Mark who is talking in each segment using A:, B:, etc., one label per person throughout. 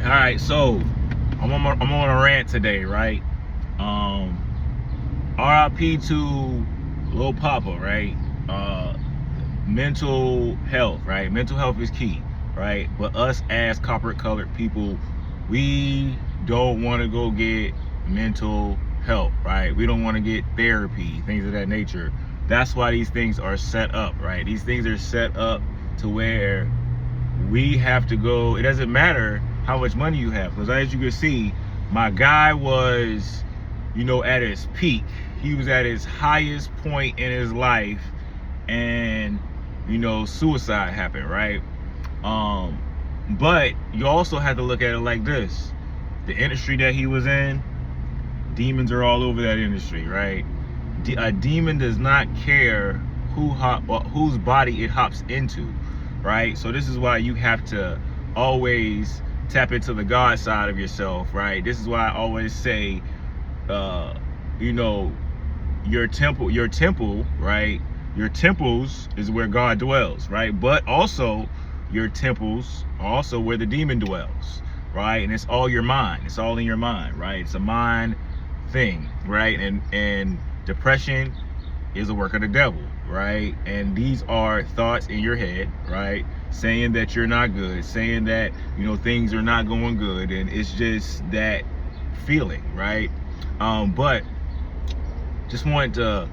A: All right, so I'm on a rant today, right? RIP to Lil Poppa, right? Mental health, right? Mental health is key, right? But us as copper colored people, we don't want to go get mental help, right? We don't want to get therapy, things of that nature. That's why these things are set up, right? These things are set up to where we have to go. It doesn't matter how much money you have, because as you can see, my guy was, at his peak. He was at his highest point in his life, and suicide happened, right? But you also have to look at it like this: the industry that he was in, demons are all over that industry, right? A demon does not care whose body it hops into, right? So this is why you have to always tap into the God side of yourself, right? This is why I always say, you know, your temple, right? Your temples is where God dwells, right? But also your temples are also where the demon dwells, right? And it's all your mind. It's all in your mind, right? It's a mind thing, right? And depression is a work of the devil, right? And these are thoughts in your head, right? Saying that you're not good, saying that, things are not going good, and it's just that feeling, right? But just wanted to,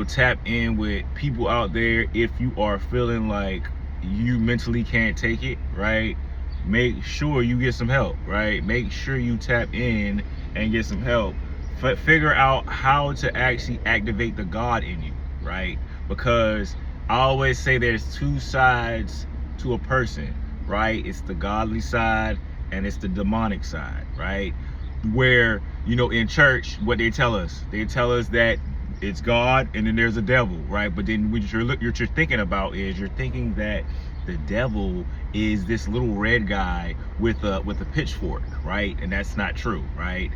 A: tap in with people out there. If you are feeling like you mentally can't take it, right? Make sure you get some help, right? Make sure you tap in and get some help. Figure out how to actually activate the God in you, right? Because I always say there's two sides to a person, right? It's the godly side and it's the demonic side, right? Where, in church, what they tell us that it's God and then there's a devil, right? But then what you're thinking about is you're thinking that the devil is this little red guy with a pitchfork, right? And that's not true, right?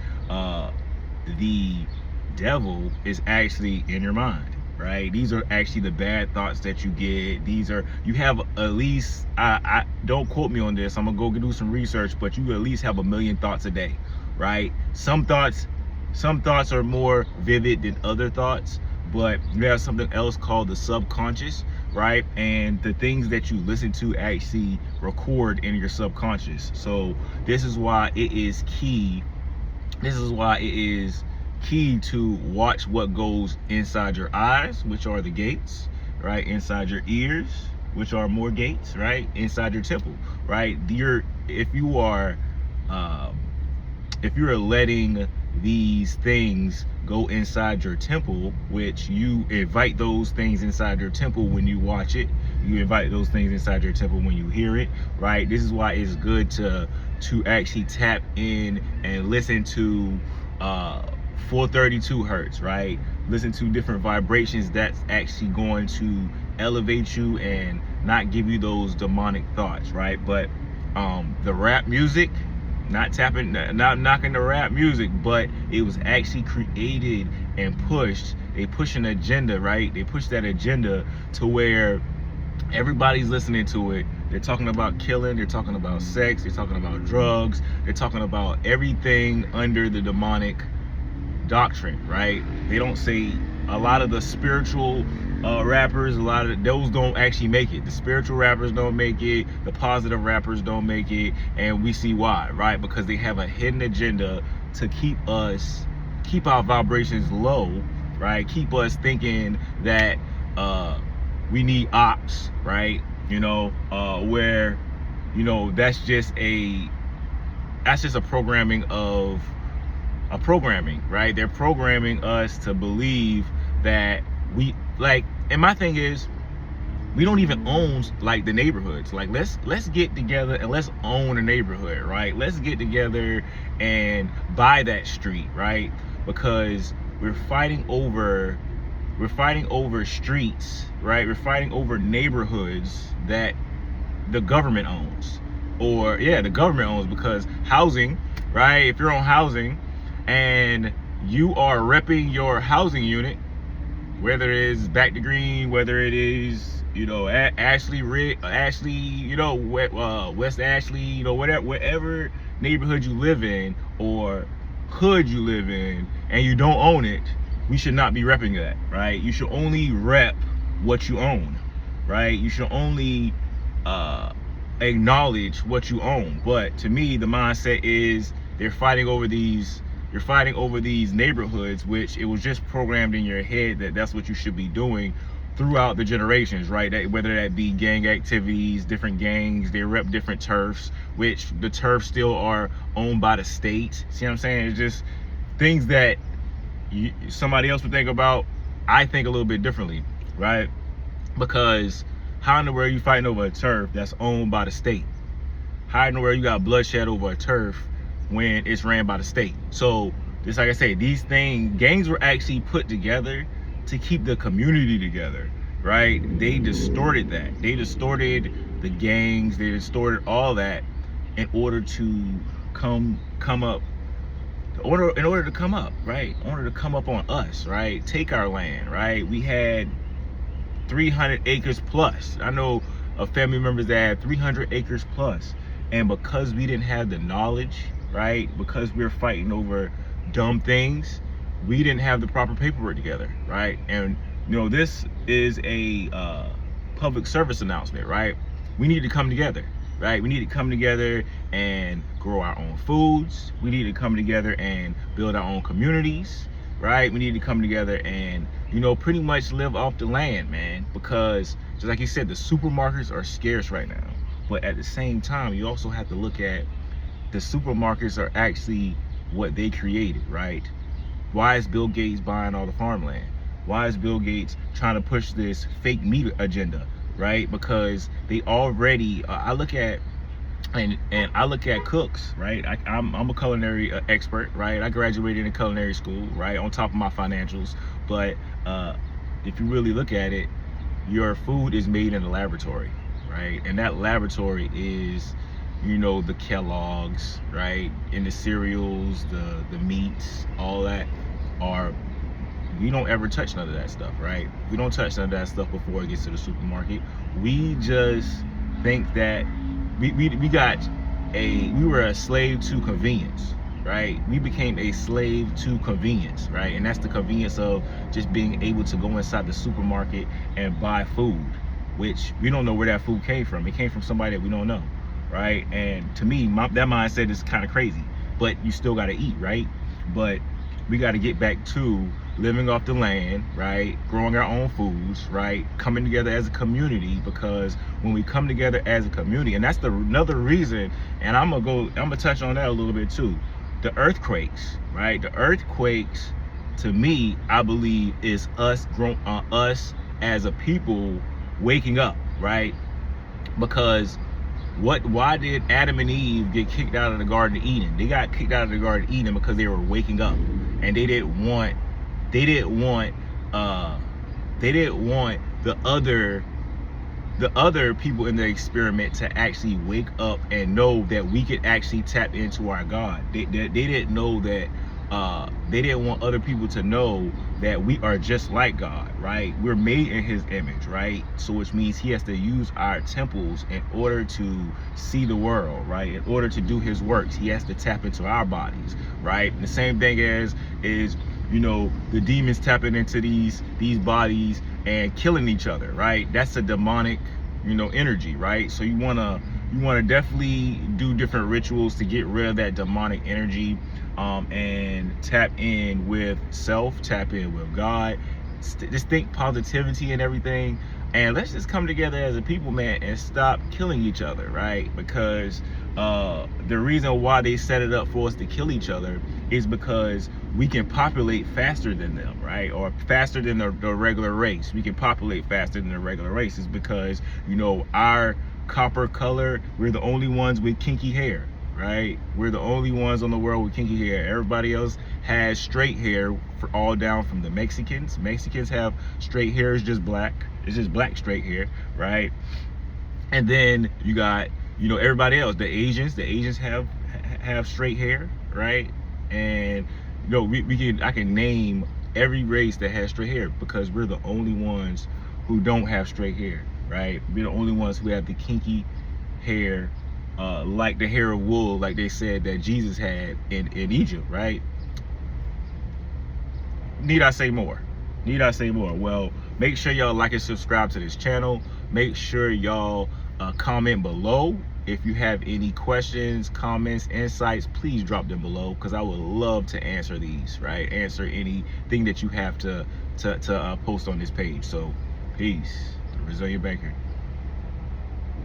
A: The devil is actually in your mind, right? These are actually the bad thoughts that you get. You have at least, I don't quote me on this, I'm gonna go do some research, but you at least have 1 million thoughts a day, right? Some thoughts are more vivid than other thoughts, but you have something else called the subconscious, right? And the things that you listen to actually record in your subconscious. So this is why it is key to watch what goes inside your eyes, which are the gates, right? Inside your ears, which are more gates, right? Inside your temple, right? If you're letting these things go inside your temple, which you invite those things inside your temple when you watch it, you invite those things inside your temple when you hear it, right? This is why it's good to actually tap in and listen to 432 hertz, right? Listen to different vibrations that's actually going to elevate you and not give you those demonic thoughts, right? But the rap music, not knocking the rap music, but it was actually created and pushed. They push an agenda, right? They push that agenda to where everybody's listening to it. They're talking about killing, they're talking about sex, they're talking about drugs, they're talking about everything under the demonic doctrine, right? They don't say a lot of the spiritual rappers, a lot of those don't actually make it. The spiritual rappers don't make it, the positive rappers don't make it, and we see why, right? Because they have a hidden agenda to keep our vibrations low, right? Keep us thinking that we need ops, right? Where that's just a programming of a programming, right? They're programming us to believe that and my thing is, we don't even own like the neighborhoods. Like let's get together and let's own a neighborhood, right? Let's get together and buy that street, right? Because we're fighting over streets, right? We're fighting over neighborhoods that the government owns. The government owns, because housing, right? If you're on housing and you are repping your housing unit, whether it is Back to Green, whether it is, West Ashley, whatever neighborhood you live in or hood you live in and you don't own it, we should not be repping that, right? You should only rep what you own, right? You should only acknowledge what you own. But to me, the mindset is you're fighting over these neighborhoods, which it was just programmed in your head that that's what you should be doing throughout the generations, right? That, whether that be gang activities, different gangs, they rep different turfs, which the turfs still are owned by the state. See what I'm saying? It's just things that somebody else would think about. I think a little bit differently, right? Because how in the world are you fighting over a turf that's owned by the state? How in the world you got bloodshed over a turf when it's ran by the state? So just like I say, these gangs were actually put together to keep the community together, right? They distorted that. They distorted the gangs. They distorted all that in order to come up. In order to come up, right? In order to come up on us, right? Take our land, right? We had 300 acres plus. I know of family members that had 300 acres plus, and because we didn't have the knowledge, right? Because we were fighting over dumb things, we didn't have the proper paperwork together, right? And this is a public service announcement, right? We need to come together, right? We need to come together and grow our own foods. We need to come together and build our own communities, right? We need to come together and pretty much live off the land, man, because just like you said, the supermarkets are scarce right now. But at the same time, you also have to look at the supermarkets are actually what they created, right? Why is Bill Gates buying all the farmland? Why is Bill Gates trying to push this fake meat agenda, right? Because they already, I look at cooks, right? I'm a culinary expert, right? I graduated in culinary school, right? On top of my financials. But if you really look at it, your food is made in a laboratory, right? And that laboratory is, the Kellogg's, right? And the cereals, the meats, all that we don't ever touch none of that stuff, right? We don't touch none of that stuff before it gets to the supermarket. We just think that we were a slave to convenience, right? We became a slave to convenience, right? And that's the convenience of just being able to go inside the supermarket and buy food, which we don't know where that food came from. It came from somebody that we don't know, right? And to me, that mindset is kind of crazy, but you still got to eat, right? But we got to get back to living off the land, right? Growing our own foods, right? Coming together as a community, because when we come together as a community, and that's another reason, and I'm gonna touch on that a little bit too. The earthquakes, right? The earthquakes, to me, I believe is us as a people waking up, right? Because why did Adam and Eve get kicked out of the Garden of Eden? They got kicked out of the Garden of Eden because they were waking up, and they didn't want the other people in the experiment to actually wake up and know that we could actually tap into our God. They didn't know that. They didn't want other people to know that we are just like God, right? We're made in His image, right? So which means He has to use our temples in order to see the world, right? In order to do His works, He has to tap into our bodies, right? And the same thing is the demons tapping into these bodies and killing each other, right? That's a demonic, energy, right? So you wanna definitely do different rituals to get rid of that demonic energy, and tap in with self, tap in with God, just think positivity and everything, and let's just come together as a people, man, and stop killing each other, right? Because the reason why they set it up for us to kill each other is because we can populate faster than them, right? Or faster than the regular race. We can populate faster than the regular race is because, our copper color, we're the only ones with kinky hair, right? We're the only ones on the world with kinky hair. Everybody else has straight hair, all down from the Mexicans. Mexicans have straight hair, it's just black. It's just black straight hair, right? And then you got, everybody else. The Asians have straight hair, right? And I can name every race that has straight hair because we're the only ones who don't have straight hair, right? We're the only ones who have the kinky hair like the hair of wool, like they said that Jesus had in Egypt, right? Need I say more? Need I say more? Well, make sure y'all like and subscribe to this channel. Make sure y'all comment below. If you have any questions, comments, insights, please drop them below, because I would love to answer these, right? Answer anything that you have to post on this page. So, peace. Resilient Banker.